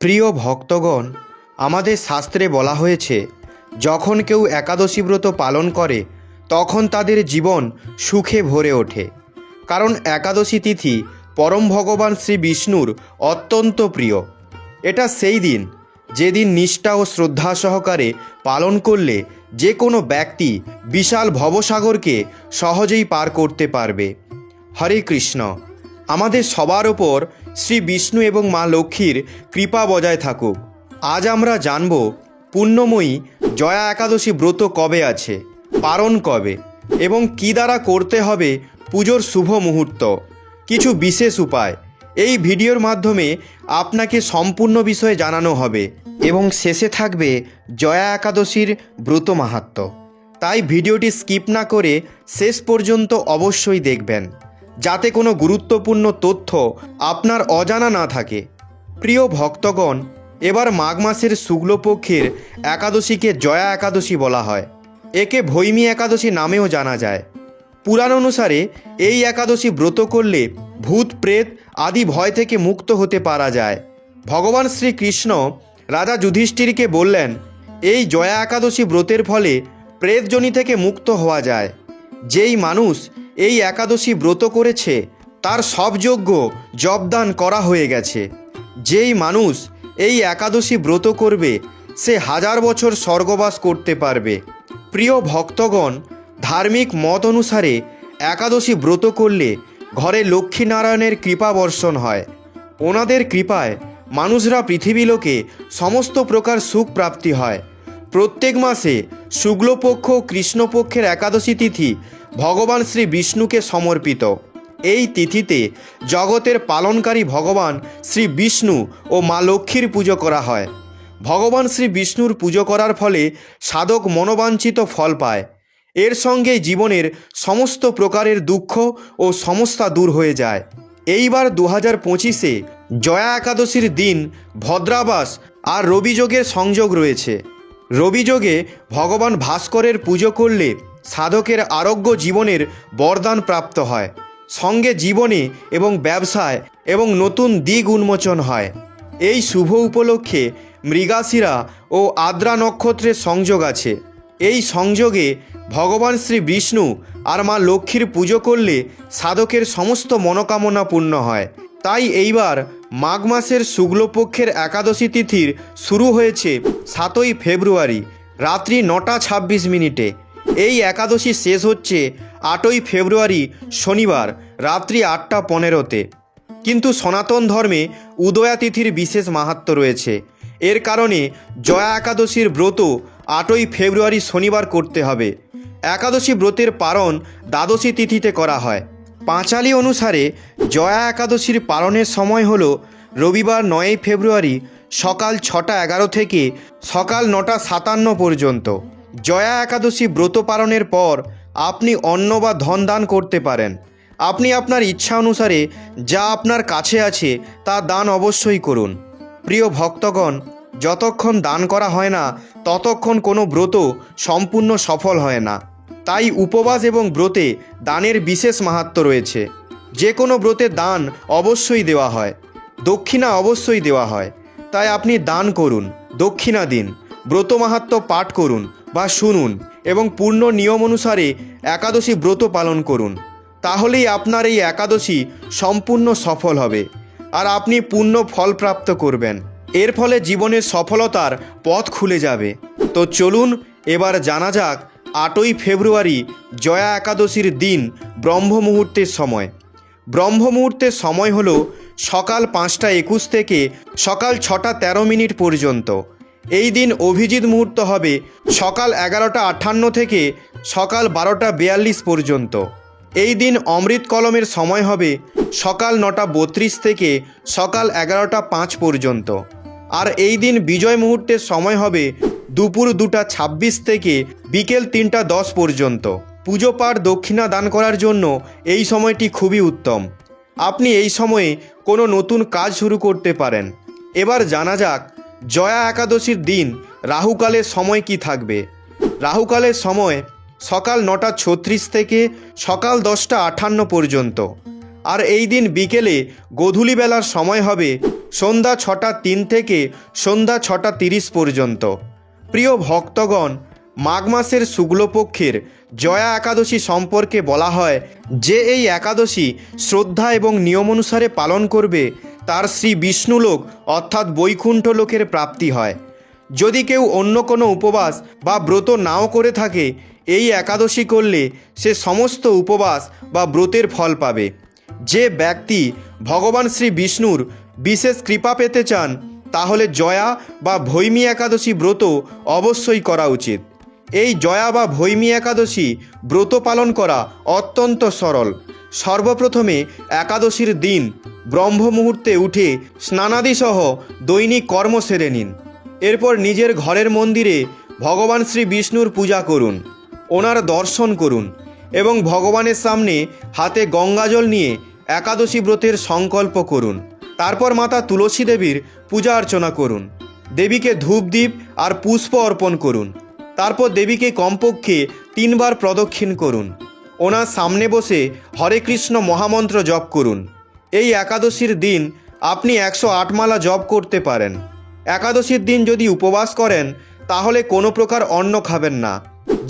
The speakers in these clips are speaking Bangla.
প্রিয় ভক্তগণ, আমাদের শাস্ত্রে বলা হয়েছে যখন কেউ একাদশী ব্রত পালন করে তখন তাদের জীবন সুখে ভরে ওঠে। কারণ একাদশী তিথি পরম ভগবান শ্রী বিষ্ণুর অত্যন্ত প্রিয়। এটা সেই দিন যেদিন নিষ্ঠা ও শ্রদ্ধা সহকারে পালন করলে যে কোনো ব্যক্তি বিশাল ভবসাগরকে সহজেই পার করতে পারবে। হরে কৃষ্ণ। আমাদের সবার ওপর শ্রী বিষ্ণু এবং মা লক্ষ্মীর কৃপা বজায় থাকুক। আজ আমরা জানব পুণ্যময়ী জয়া একাদশী ব্রত কবে আছে, পালন কবে এবং কী দ্বারা করতে হবে পুজোর শুভ মুহূর্ত, কিছু বিশেষ উপায় এই ভিডিওর মাধ্যমে আপনাকে সম্পূর্ণ বিষয়ে জানানো হবে এবং শেষে থাকবে জয়া একাদশীর ব্রত মাহাত্ম্য। তাই ভিডিওটি স্কিপ না করে শেষ পর্যন্ত অবশ্যই দেখবেন, যাতে কোনো গুরুত্বপূর্ণ তথ্য আপনার অজানা না থাকে। প্রিয় ভক্তগণ, এবার মাঘ মাসের শুক্লপক্ষের একাদশীকে জয়া একাদশী বলা হয়। একে ভৈমী একাদশী নামেও জানা যায়। পুরাণ অনুসারে এই একাদশী ব্রত করলে ভূত প্রেত আদি ভয় থেকে মুক্ত হতে পারা যায়। ভগবান শ্রীকৃষ্ণ রাজা যুধিষ্ঠিরকে বললেন, এই জয়া একাদশী ব্রতের ফলে প্রেতজনি থেকে মুক্ত হওয়া যায়। যেই মানুষ এই একাদশী ব্রত করেছে তার সব যজ্ঞ জপদান করা হয়ে গেছে। যেই মানুষ এই একাদশী ব্রত করবে সে 1000 বছর স্বর্গবাস করতে পারবে। প্রিয় ভক্তগণ, ধার্মিক মত অনুসারে একাদশী ব্রত করলে ঘরে লক্ষ্মীনারায়ণের কৃপা বর্ষণ হয়। ওনাদের কৃপায় মানুষরা পৃথিবীলোকে সমস্ত প্রকার সুখ প্রাপ্তি হয়। প্রত্যেক মাসে শুক্লপক্ষ ও কৃষ্ণপক্ষের একাদশী তিথি ভগবান শ্রী বিষ্ণুকে সমর্পিত। এই তিথিতে জগতের পালনকারী ভগবান শ্রী বিষ্ণু ও মা লক্ষ্মীর পুজো করা হয়। ভগবান শ্রী বিষ্ণুর পুজো করার ফলে সাধক মনোবাঞ্ছিত ফল পায়। এর সঙ্গে জীবনের সমস্ত প্রকারের দুঃখ ও সমস্যা দূর হয়ে যায়। এইবার 2025-এ জয়া একাদশীর দিন ভদ্রাবাস আর রবিযোগের সংযোগ রয়েছে। রবিযোগে ভগবান ভাস্করের পুজো করলে সাধকের আরোগ্য জীবনের বরদান প্রাপ্ত হয়। সঙ্গে জীবনে এবং ব্যবসায় এবং নতুন দিক উন্মোচন হয়। এই শুভ উপলক্ষে মৃগাশিরা ও আদ্রা নক্ষত্রের সংযোগ আছে। এই সংযোগে ভগবান শ্রী বিষ্ণু আর মা লক্ষ্মীর পুজো করলে সাধকের সমস্ত মনোকামনা পূর্ণ হয়। তাই এইবার মাঘ মাসের শুক্লপক্ষের একাদশী তিথির শুরু হয়েছে 7ই ফেব্রুয়ারি রাত্রি 9:26। এই একাদশী শেষ হচ্ছে 8ই ফেব্রুয়ারি শনিবার রাত্রি 8:15। কিন্তু সনাতন ধর্মে উদয়া তিথির বিশেষ মাহাত্ম্য রয়েছে। এর কারণে জয়া একাদশীর ব্রত 8ই ফেব্রুয়ারি শনিবার করতে হবে। একাদশী ব্রতের পালন দ্বাদশী তিথিতে করা হয়। পাঁচালী অনুসারে জয়া একাদশীর পালনের সময় হল রবিবার 9ই ফেব্রুয়ারি সকাল 6:11 থেকে সকাল 9:57 পর্যন্ত। জয়া একাদশী ব্রত পালনের পর আপনি অন্ন বা ধন দান করতে পারেন। আপনি আপনার ইচ্ছা অনুসারে যা আপনার কাছে আছে তা দান অবশ্যই করুন। প্রিয় ভক্তগণ, যতক্ষণ দান করা হয় না ততক্ষণ কোনো ব্রত সম্পূর্ণ সফল হয় না। তাই উপবাস এবং ব্রতে দানের বিশেষ মাহাত্ম্য রয়েছে। যে কোনো ব্রতে দান অবশ্যই দেওয়া হয়, দক্ষিণা অবশ্যই দেওয়া হয়। তাই আপনি দান করুন, দক্ষিণা দিন, ব্রত মাহাত্ম্য পাঠ করুন বা শুনুন এবং পূর্ণ নিয়ম অনুসারে একাদশী ব্রত পালন করুন। তাহলেই আপনার এই একাদশী সম্পূর্ণ সফল হবে আর আপনি পূর্ণ ফল প্রাপ্ত করবেন। এর ফলে জীবনের সফলতার পথ খুলে যাবে। তো চলুন এবার জানা যাক 8ই ফেব্রুয়ারি জয়া একাদশীর দিন ব্রহ্ম মুহূর্তের সময়। ব্রহ্ম মুহূর্তের সময় হল সকাল 5:21 থেকে সকাল 6:13 পর্যন্ত। এই দিন অভিজিৎ মুহূর্ত হবে সকাল 11:58 থেকে সকাল 12:42 পর্যন্ত। এই দিন অমৃত কলমের সময় হবে সকাল 9:32 থেকে সকাল 11:05 পর্যন্ত। আর এই দিন বিজয় মুহূর্তের সময় হবে দুপুর 2:26 থেকে বিকেল 3:10 পর্যন্ত। পুজো পাঠ দক্ষিণা দান করার জন্য এই সময়টি খুবই উত্তম। আপনি এই সময়ে কোনো নতুন কাজ শুরু করতে পারেন। এবার জানা যাক জয়া একাদশীর দিন রাহুকালের সময় কি থাকবে। রাহুকালের সময় সকাল 9:36 থেকে সকাল 10:58 পর্যন্ত। আর এই দিন বিকেলে গোধূলি বেলার সময় হবে সন্ধ্যা 6:03 থেকে সন্ধ্যা 6:30 পর্যন্ত। প্রিয় ভক্তগণ, মাঘ মাসের শুক্লপক্ষের জয়া একাদশী সম্পর্কে বলা হয় যে এই একাদশী শ্রদ্ধা এবং নিয়ম অনুসারে পালন করবে তার শ্রী বিষ্ণুলোক অর্থাৎ বৈকুণ্ঠ লোকের প্রাপ্তি হয়। যদি কেউ অন্য কোনো উপবাস বা ব্রত নাও করে থাকে, এই একাদশী করলে সে সমস্ত উপবাস বা ব্রতের ফল পাবে। যে ব্যক্তি ভগবান শ্রী বিষ্ণুর বিশেষ কৃপা পেতে চান তাহলে জয়া বা ভৈমী একাদশী ব্রত অবশ্যই করা উচিত। এই জয়া বা ভৈমী একাদশী ব্রত পালন করা অত্যন্ত সরল। সর্বপ্রথমে একাদশীর দিন ব্রহ্ম মুহূর্তে উঠে স্নানাদি সহ দৈনিক কর্ম সেরে নিন। এরপর নিজের ঘরের মন্দিরে ভগবান শ্রী বিষ্ণুর পূজা করুন, ওনার দর্শন করুন এবং ভগবানের সামনে হাতে গঙ্গাজল নিয়ে একাদশী ব্রতের সংকল্প করুন। তারপর মাতা তুলসী দেবীর পূজা অর্চনা করুন, দেবীকে ধূপদীপ আর পুষ্প অর্পণ করুন। তারপর দেবীকে কমপক্ষে 3 বার প্রদক্ষিণ করুন। ওনার সামনে বসে হরে কৃষ্ণ মহামন্ত্র জপ করুন। এই একাদশীর দিন আপনি 108 মালা জপ করতে পারেন। একাদশীর দিন যদি উপবাস করেন তাহলে কোনো প্রকার অন্ন খাবেন না,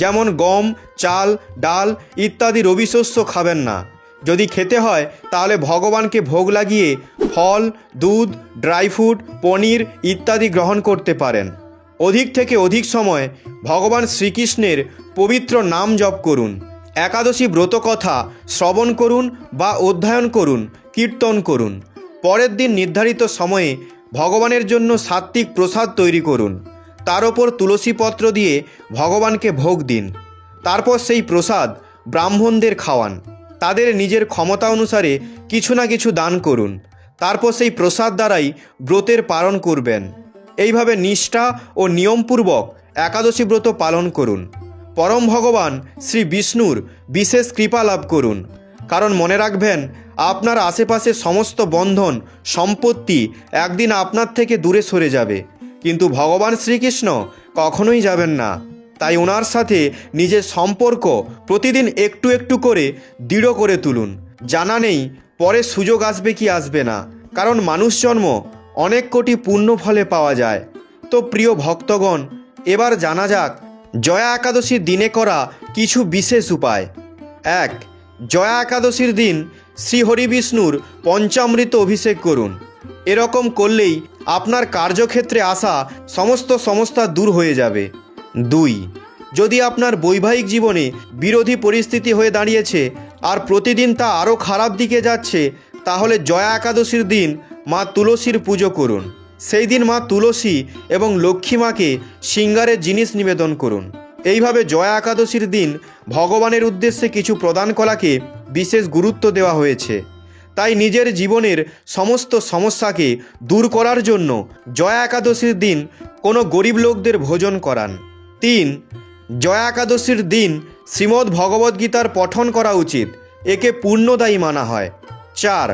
যেমন গম, চাল, ডাল ইত্যাদি রবি শস্য খাবেন না। যদি খেতে হয় তাহলে ভগবানকে ভোগ লাগিয়ে ফল, দুধ, ড্রাই ফ্রুট, পনির ইত্যাদি গ্রহণ করতে পারেন। অধিক থেকে অধিক সময় ভগবান শ্রীকৃষ্ণের পবিত্র নাম জপ করুন। একাদশী ব্রত কথা শ্রবণ করুন বা অধ্যয়ন করুন, কীর্তন করুন। পরের দিন নির্ধারিত সময়ে ভগবানের জন্য সাত্ত্বিক প্রসাদ তৈরি করুন, তার ওপর তুলসী পত্র দিয়ে ভগবানকে ভোগ দিন। তারপর সেই প্রসাদ ব্রাহ্মণদের খাওয়ান। তাদের নিজের ক্ষমতা অনুসারে কিছু না কিছু দান করুন। তারপর সেই প্রসাদ দ্বারাই ব্রতের পালন করবেন। এইভাবে নিষ্ঠা ও নিয়মপূর্বক একাদশী ব্রত পালন করুন। পরম ভগবান শ্রী বিষ্ণুর বিশেষ কৃপা লাভ করুন। কারণ মনে রাখবেন, আপনার আশেপাশে সমস্ত বন্ধন সম্পত্তি একদিন আপনার থেকে দূরে সরে যাবে, কিন্তু ভগবান শ্রীকৃষ্ণ কখনোই যাবেন না। তাই ওনার সাথে নিজের সম্পর্ক প্রতিদিন একটু একটু করে দৃঢ় করে তুলুন। জানা নেই পরে সুযোগ আসবে কি আসবে না, কারণ মানুষ জন্ম অনেক কোটি পুণ্য ফলে পাওয়া যায়। তো প্রিয় ভক্তগণ, এবার জানা যাক জয়া একাদশীর দিনে করা কিছু বিশেষ উপায়। 1. জয়া একাদশীর দিন শ্রীহরি বিষ্ণুর পঞ্চামৃত অভিষেক করুন। এরকম করলেই আপনার কার্যক্ষেত্রে আসা সমস্ত সমস্যা দূর হয়ে যাবে। 2. যদি আপনার বৈবাহিক জীবনে বিরোধী পরিস্থিতি হয়ে দাঁড়িয়েছে আর প্রতিদিন তা আরও খারাপ দিকে যাচ্ছে, তাহলে জয়া একাদশীর দিন মা তুলসীর পুজো করুন। সেই দিন মা তুলসী এবং লক্ষ্মী মাকে সিঙ্গারের জিনিস নিবেদন করুন। এইভাবে জয়া একাদশীর দিন ভগবানের উদ্দেশ্যে কিছু প্রদান করাকে বিশেষ গুরুত্ব দেওয়া হয়েছে। তাই নিজের জীবনের সমস্ত সমস্যাকে দূর করার জন্য জয়া একাদশীর দিন কোনো গরিব লোকদের ভোজন করান। 3. জয়া একাদশীর দিন শ্রীমদ্ ভগবদ্গীতার পঠন করা উচিত, একে পুণ্যদায়ী মানা হয়। 4.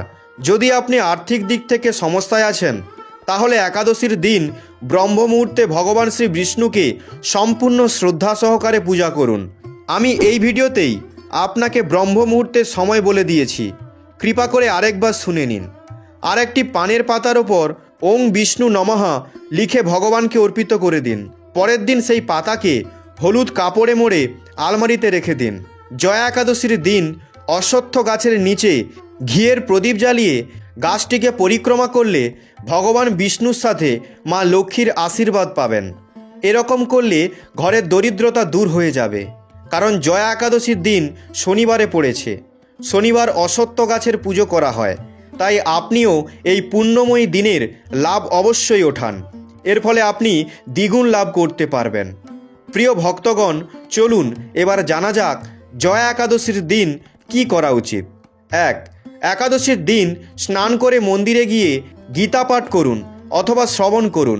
যদি আপনি আর্থিক দিক থেকে সমস্যায় আছেন তাহলে একাদশীর দিন ব্রহ্ম মুহূর্তে ভগবান শ্রী বিষ্ণুকে সম্পূর্ণ শ্রদ্ধা সহকারে পূজা করুন। আমি এই ভিডিওতেই আপনাকে ব্রহ্ম মুহূর্তের সময় বলে দিয়েছি, কৃপা করে আরেকবার শুনে নিন। আর একটি পানের পাতার ওপর ওং বিষ্ণু নমঃ লিখে ভগবানকে অর্পিত করে দিন। পরের দিন সেই পাতাকে হলুদ কাপড়ে মোড়ে আলমারিতে রেখে দিন। জয়া একাদশীর দিন অশ্বত্থ গাছের নিচে ঘিয়ের প্রদীপ জ্বালিয়ে গাছটিকে পরিক্রমা করলে ভগবান বিষ্ণুর সাথে মা লক্ষ্মীর আশীর্বাদ পাবেন। এরকম করলে ঘরের দরিদ্রতা দূর হয়ে যাবে। কারণ জয়া একাদশীর দিন শনিবারে পড়েছে। শনিবার অশ্বত্থ গাছের পুজো করা হয়। তাই আপনিও এই পুণ্যময়ী দিনের লাভ অবশ্যই ওঠান। এর ফলে আপনি দ্বিগুণ লাভ করতে পারবেন। প্রিয় ভক্তগণ, চলুন এবার জানা যাক জয়া একাদশীর দিন কি করা উচিত। 1. একাদশীর দিন স্নান করে মন্দিরে গিয়ে গীতা পাঠ করুন অথবা শ্রবণ করুন।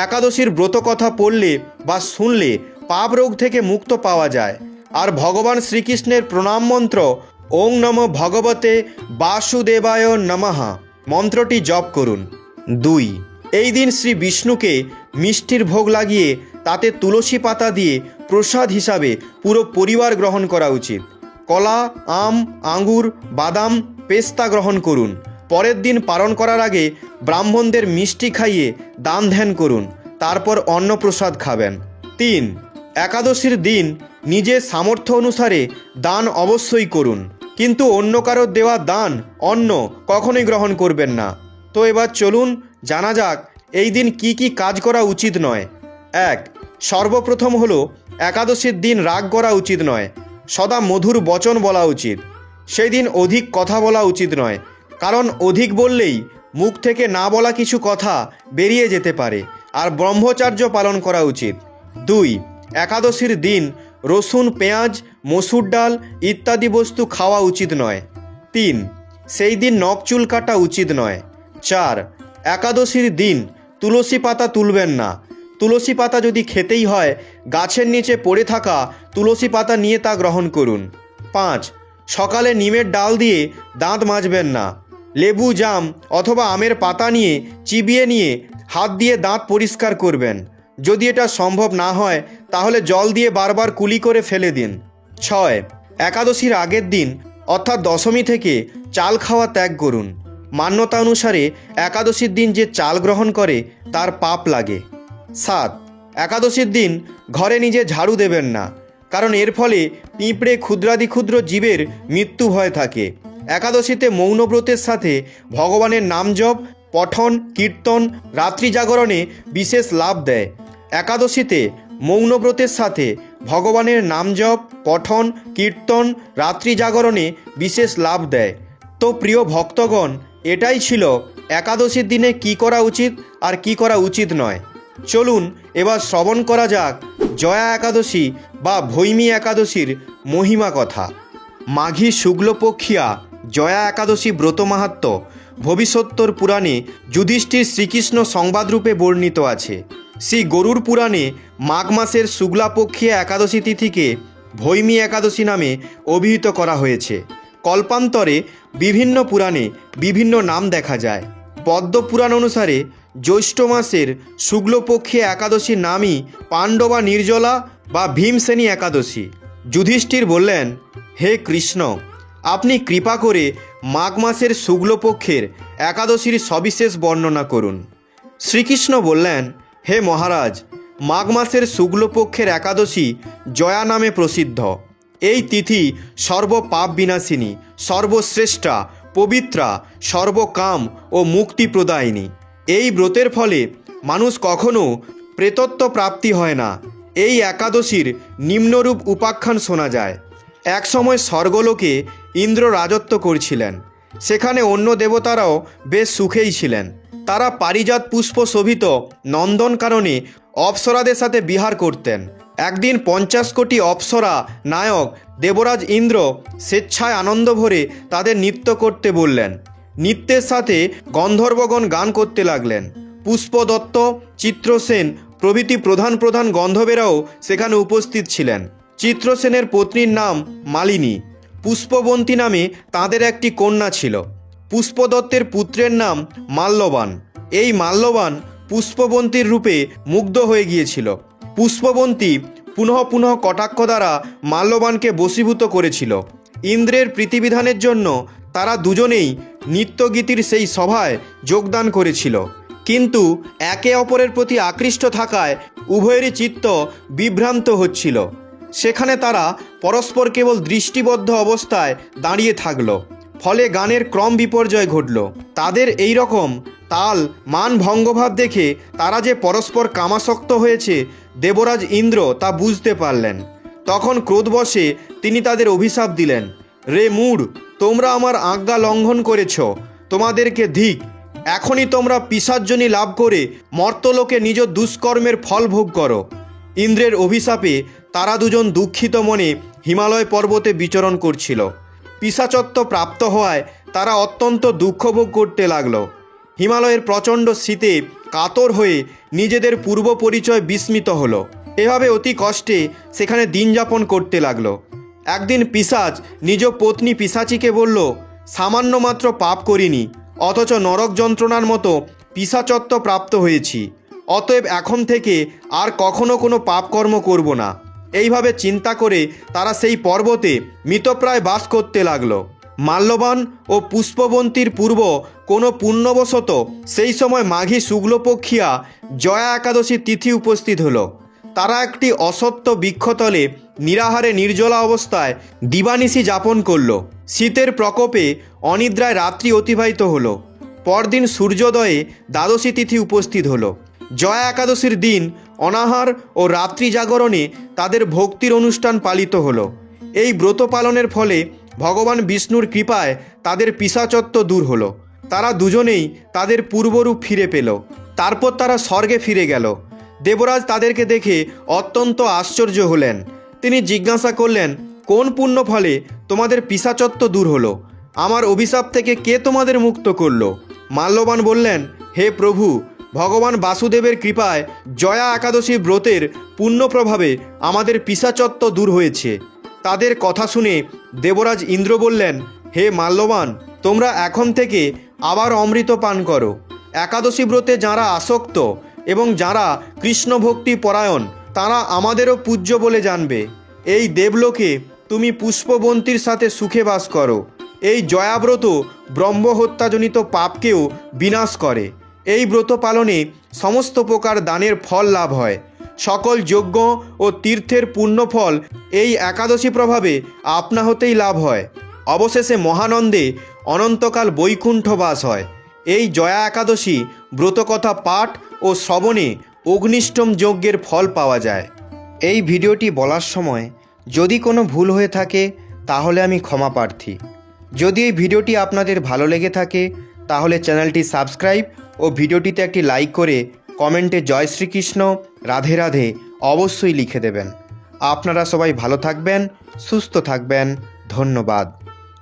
একাদশীর ব্রত কথা পড়লে বা শুনলে পাপ রোগ থেকে মুক্ত পাওয়া যায়। আর ভগবান শ্রীকৃষ্ণের প্রণাম মন্ত্র ওং নমঃ ভগবতে বাসুদেবায় নমঃ মন্ত্রটি জপ করুন। 2. এই দিন শ্রী বিষ্ণুকে মিষ্টির ভোগ লাগিয়ে তাতে তুলসী পাতা দিয়ে প্রসাদ হিসাবে পুরো পরিবার গ্রহণ করা উচিত। কলা, আম, আঙ্গুর, বাদাম পেস্তা গ্রহণ করুন। পরের দিন পালন করার আগে ব্রাহ্মণদের মিষ্টি খাইয়ে দান ধ্যান করুন, তারপর অন্নপ্রসাদ খাবেন। 3. একাদশীর দিন নিজের সামর্থ্য অনুসারে দান অবশ্যই করুন, কিন্তু অন্য কারোর দেওয়া দান অন্ন কখনোই গ্রহণ করবেন না। তো এবার চলুন জানা যাক এই দিন কি কি কাজ করা উচিত নয়। 1. সর্বপ্রথম হলো একাদশীর দিন রাগ করা উচিত নয়, সদা মধুর বচন বলা উচিত। সেই দিন অধিক কথা বলা উচিত নয়, কারণ অধিক বললেই মুখ থেকে না বলা কিছু কথা বেরিয়ে যেতে পারে, আর ব্রহ্মচার্য পালন করা উচিত। 2. একাদশীর দিন রসুন, পেঁয়াজ, মসুর ডাল ইত্যাদি বস্তু খাওয়া উচিত নয়। 3. সেই দিন নখ চুল কাটা উচিত নয়। 4. একাদশীর দিন তুলসী পাতা তুলবেন না। তুলসী পাতা যদি খেতেই হয়, গাছের নিচে পড়ে থাকা তুলসী পাতা নিয়ে তা গ্রহণ করুন। 5. সকালে নিমের ডাল দিয়ে দাঁত মাজবেন না। লেবু, জাম অথবা আমের পাতা নিয়ে চিবিয়ে নিয়ে হাত দিয়ে দাঁত পরিষ্কার করবেন। যদি এটা সম্ভব না হয় তাহলে জল দিয়ে বারবার কুলি করে ফেলে দিন। 6. একাদশীর আগের দিন অর্থাৎ দশমী থেকে চাল খাওয়া ত্যাগ করুন। মান্যতা অনুসারে একাদশীর দিন যে চাল গ্রহণ করে তার পাপ লাগে। 7. একাদশীর দিন ঘরে নিজে ঝাড়ু দেবেন না, কারণ এর ফলে পিঁপড়ে ক্ষুদ্রাদি ক্ষুদ্র জীবের মৃত্যু ভয় থাকে। একাদশীতে মৌনব্রতের সাথে ভগবানের নাম জপ, পঠন, কীর্তন রাত্রি জাগরণে বিশেষ লাভ দেয়। একাদশীতে মৌনব্রতের সাথে ভগবানের নাম জপ, পঠন, কীর্তন রাত্রি জাগরণে বিশেষ লাভ দেয়। তো প্রিয় ভক্তগণ, এটাই ছিল একাদশীর দিনে কি করা উচিত আর কি করা উচিত নয়। চলুন এবার শ্রবণ করা যাক জয়া একাদশী বা ভৈমী একাদশীর মহিমা কথা। মাঘী শুক্লপক্ষিয়া জয়া একাদশী ব্রত মাহাত্ম্য ভবিষ্যোত্তর পুরাণে যুধিষ্ঠির শ্রীকৃষ্ণ সংবাদরূপে বর্ণিত আছে। শ্রী গরুড় পুরাণে মাঘ মাসের শুক্লাপক্ষিয়া একাদশী তিথিকে ভৈমী একাদশী নামে অভিহিত করা হয়েছে। কল্পান্তরে বিভিন্ন পুরাণে বিভিন্ন নাম দেখা যায়। পদ্ম পুরাণ অনুসারে জ্যৈষ্ঠ মাসের শুক্লপক্ষিয়া একাদশীর নামই পাণ্ডবা নির্জলা বা ভীমসেনী একাদশী। যুধিষ্ঠির বললেন, হে কৃষ্ণ, আপনি কৃপা করে মাঘ মাসের শুক্লপক্ষের একাদশীর সবিশেষ বর্ণনা করুন। শ্রীকৃষ্ণ বললেন, হে মহারাজ, মাঘ মাসের শুক্লপক্ষের একাদশী জয়া নামে প্রসিদ্ধ। এই তিথি সর্বপাপ বিনাশিনী, সর্বশ্রেষ্ঠা, পবিত্রা, সর্বকাম ও মুক্তি প্রদায়িনী। এই ব্রতের ফলে মানুষ কখনো প্রেতত্ব প্রাপ্তি হয় না। এই একাদশীর নিম্নরূপ উপাখ্যান শোনা যায়। এক সময় স্বর্গলোকে ইন্দ্র রাজত্ব করছিলেন। সেখানে অন্য দেবতারাও বেশ সুখেই ছিলেন। তারা পারিজাত পুষ্প শোভিত নন্দনকাননে অপ্সরাদের সাথে বিহার করতেন। একদিন 50 কোটি অপ্সরা নায়ক দেবরাজ ইন্দ্র স্বেচ্ছায় আনন্দ ভরে তাদের নৃত্য করতে বললেন। নৃত্যের সাথে গন্ধর্বগণ গান করতে লাগলেন। পুষ্পদত্ত, চিত্রসেন প্রভৃতি প্রধান প্রধান গন্ধর্বেরাও সেখানে উপস্থিত ছিলেন। চিত্রসেনের পত্নীর নাম মালিনী। পুষ্পবন্তী নামে তাঁদের একটি কন্যা ছিল। পুষ্পদত্তের পুত্রের নাম মাল্যবান। এই মাল্যবান পুষ্পবন্তীর রূপে মুগ্ধ হয়ে গিয়েছিল। পুষ্পবন্তী পুনঃ পুনঃ কটাক্ষ দ্বারা মাল্যবানকে বশীভূত করেছিল। ইন্দ্রের প্রীতিবিধানের জন্য তারা দুজনেই নৃত্যগীতির সেই সভায় যোগদান করেছিল, কিন্তু একে অপরের প্রতি আকৃষ্ট থাকায় উভয়েরই চিত্ত বিভ্রান্ত হচ্ছিল। সেখানে তারা পরস্পর কেবল দৃষ্টিবদ্ধ অবস্থায় দাঁড়িয়ে থাকল। ফলে গানের ক্রম বিপর্যয় ঘটল। তাদের এই রকম তাল মান ভঙ্গভাব দেখে তারা যে পরস্পর কামাসক্ত হয়েছে দেবরাজ ইন্দ্র তা বুঝতে পারলেন। তখন ক্রোধবশে তিনি তাদের অভিশাপ দিলেন, রে মূঢ়, তোমরা আমার আজ্ঞা লঙ্ঘন করেছ, তোমাদেরকে ধিক। এখনই তোমরা পিশাচজনী লাভ করে মর্তলোকে নিজ দুষ্কর্মের ফল ভোগ করো। ইন্দ্রের অভিশাপে তারা দুজন দুঃখিত মনে হিমালয় পর্বতে বিচরণ করছিল। পিশাচত্ব প্রাপ্ত হওয়ায় তারা অত্যন্ত দুঃখ ভোগ করতে লাগল। হিমালয়ের প্রচণ্ড শীতে কাতর হয়ে নিজেদের পূর্ব পরিচয় বিস্মৃত হলো। এভাবে অতি কষ্টে সেখানে দিন যাপন করতে লাগলো। একদিন পিশাচ নিজ পত্নী পিশাচিকে বলল, সামান্য মাত্র পাপ করিনি, অথচ নরক যন্ত্রণার মতো পিশাচত্ব প্রাপ্ত হয়েছি। অতএব এখন থেকে আর কখনো কোনো পাপকর্ম করব না। এইভাবে চিন্তা করে তারা সেই পর্বতে মৃতপ্রায় বাস করতে লাগলো। মাল্যবান ও পুষ্পবন্তীর পূর্ব কোনো পুণ্যবশত সেই সময় মাঘী শুক্লপক্ষিয়া জয়া একাদশী তিথি উপস্থিত হলো। তারা একটি অসত্য বৃক্ষতলে নিরাহারে নির্জলা অবস্থায় দিবানিশি যাপন করল। শীতের প্রকোপে অনিদ্রায় রাত্রি অতিবাহিত হলো। পরদিন সূর্যোদয়ে দ্বাদশী তিথি উপস্থিত হলো। জয়া একাদশীর দিন অনাহার ও রাত্রি জাগরণে তাদের ভক্তির অনুষ্ঠান পালিত হলো। এই ব্রত পালনের ফলে ভগবান বিষ্ণুর কৃপায় তাদের পিশাচত্ব দূর হলো। তারা দুজনেই তাদের পূর্বরূপ ফিরে পেল। তারপর তারা স্বর্গে ফিরে গেল। দেবরাজ তাদেরকে দেখে অত্যন্ত আশ্চর্য হলেন। তিনি জিজ্ঞাসা করলেন, কোন পুণ্য ফলে তোমাদের পিশাচত্ব দূর হলো? আমার অভিশাপ থেকে কে তোমাদের মুক্ত করল? মাল্যবান বললেন, হে প্রভু, ভগবান বাসুদেবের কৃপায় জয়া একাদশী ব্রতের পুণ্য প্রভাবে আমাদের পিশাচত্ব দূর হয়েছে। তাদের কথা শুনে দেবরাজ ইন্দ্র বললেন, হে মাল্যবান, তোমরা এখন থেকে আবার অমৃত পান করো। একাদশী ব্রতে যারা আসক্ত এবং যারা কৃষ্ণ ভক্তি পরায়ণ তারা আমাদেরও পূজ্য বলে জানবে। এই দেবলোকে তুমি পুষ্পবন্তীর সাথে সুখে বাস করো। এই জয়াব্রত ব্রহ্মহত্যাজনিত পাপকেও বিনাশ করে। এই ব্রত পালনে সমস্ত প্রকার দানের ফল লাভ হয়। সকল যজ্ঞ ও তীর্থের পুণ্যফল এই একাদশী প্রভাবে আপনা হতেই লাভ হয়। অবশেষে মহানন্দে অনন্তকাল বৈকুণ্ঠ বাস হয়। এই জয়া একাদশী ব্রতকথা পাঠ ও শ্রবণে অগ্নিষ্টম যজ্ঞের ফল পাওয়া যায়। এই ভিডিওটি বলার সময় যদি কোনো ভুল হয়ে থাকে তাহলে আমি ক্ষমা প্রার্থী। যদি এই ভিডিওটি আপনাদের ভালো লেগে থাকে তাহলে চ্যানেলটি সাবস্ক্রাইব ও ভিডিওটিতে একটি লাইক করে কমেন্টে জয় শ্রীকৃষ্ণ রাধে রাধে অবশ্যই লিখে দেবেন। আপনারা সবাই ভালো থাকবেন, সুস্থ থাকবেন। ধন্যবাদ।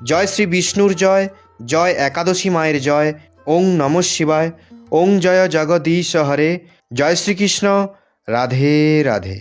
জয় শ্রী বিষ্ণুর জয়, জয় একাদশী মায়ের জয়। ওং নমঃ শিবায়। ওং জয় জগদীশ হরে। জয় শ্রীকৃষ্ণ। রাধে রাধে।